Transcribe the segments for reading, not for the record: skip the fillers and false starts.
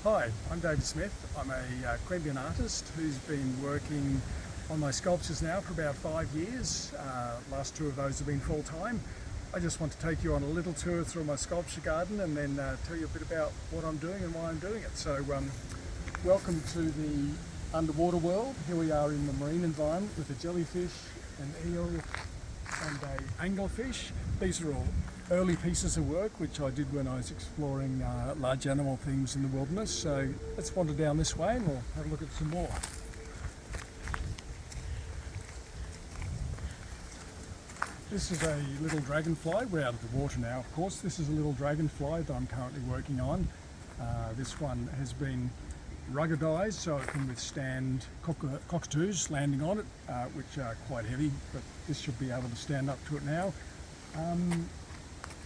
Hi, I'm David Smith. I'm a Queanbeyan artist who's been working on my sculptures now for about 5 years. Last two of those have been full-time. I just want to take you on a little tour through my sculpture garden and then tell you a bit about what I'm doing and why I'm doing it. So welcome to the underwater world. Here we are in the marine environment with a jellyfish, an eel and a anglerfish. These are all early pieces of work which I did when I was exploring large animal things in the wilderness. So let's wander down this way and we'll have a look at some more. This is a little dragonfly. We're out of the water now, of course. This is a little dragonfly that I'm currently working on. This one has been ruggedized so it can withstand cockatoos landing on it, which are quite heavy, but this should be able to stand up to it now.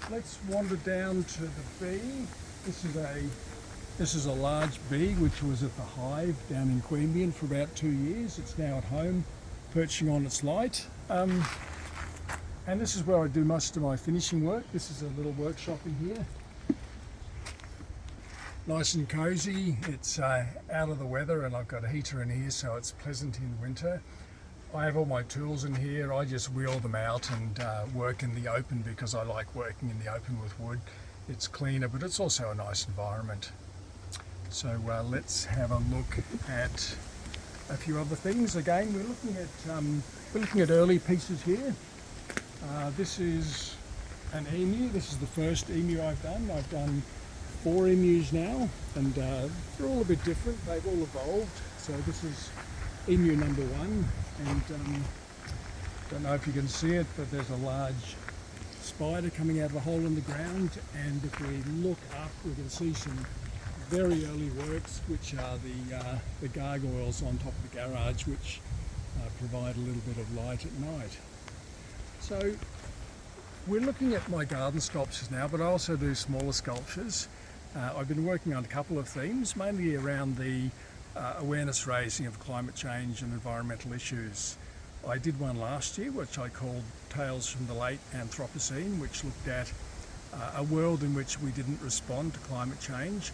Let's wander down to the bee. This is a large bee which was at the hive down in Queanbeyan for about 2 years. It's now at home, perching on its light. And this is where I do most of my finishing work. This is a little workshop in here. Nice and cozy. It's out of the weather and I've got a heater in here so it's pleasant in winter. I have all my tools in here. I just wheel them out and work in the open because I like working in the open with wood. It's cleaner, but it's also a nice environment. So let's have a look at a few other things. Again, we're looking at early pieces here. This is an emu. This is the first emu I've done. I've done 4 emus now, and they're all a bit different. They've all evolved. So this is emu number 1, and don't know if you can see it, but there's a large spider coming out of a hole in the ground, and if we look up we can see some very early works which are the gargoyles on top of the garage, which provide a little bit of light at night. So we're looking at my garden sculptures now, but I also do smaller sculptures. I've been working on a couple of themes, mainly around the awareness raising of climate change and environmental issues. I did one last year which I called Tales from the Late Anthropocene, which looked at a world in which we didn't respond to climate change.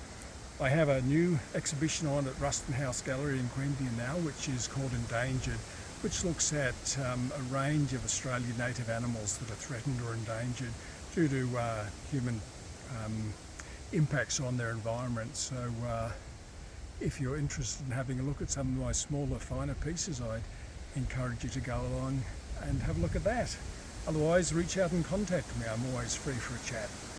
I have a new exhibition on at Ruston House Gallery in Queanbeyan now, which is called Endangered, which looks at a range of Australian native animals that are threatened or endangered due to human impacts on their environment. So if you're interested in having a look at some of my smaller, finer pieces, I'd encourage you to go along and have a look at that. Otherwise, reach out and contact me. I'm always free for a chat.